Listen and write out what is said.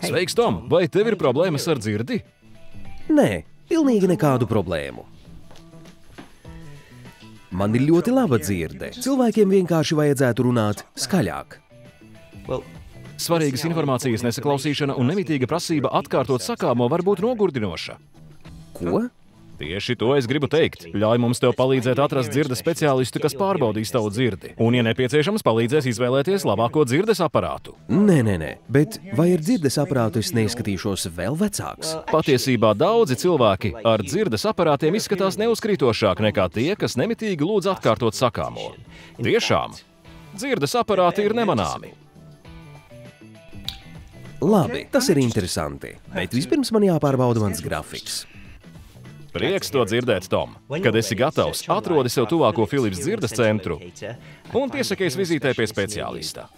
Sveiks, Tom! Vai tev ir problēmas ar dzirdi? Nē, pilnīgi nekādu problēmu. Man ir ļoti laba dzirde. Cilvēkiem vienkārši vajadzētu runāt skaļāk. Svarīgas informācijas nesaklausīšana un nemitīga prasība atkārtot sakāmo var būt nogurdinoša. Ko? Tieši to es gribu teikt. Ļauj mums tev palīdzēt atrast dzirdes speciālistu, kas pārbaudīs tavu dzirdi. Un, ja nepieciešams, palīdzēs izvēlēties labāko dzirdes aparātu. Nē. Bet vai ar dzirdes aparātu es neizskatīšos vēl vecāks? Patiesībā daudzi cilvēki ar dzirdes aparātiem izskatās neuzkrītošāk nekā tie, kas nemitīgi lūdz atkārtot sakāmo. Tiešām, dzirdes aparāti ir nemanāmi. Labi, tas ir interesanti. Bet vispirms man jāpārbauda mans grafiks. Prieks to dzirdēt, Tom. Kad esi gatavs, atrodi sev tuvāko Philips dzirdes centru un piesakies vizītē pie speciālista.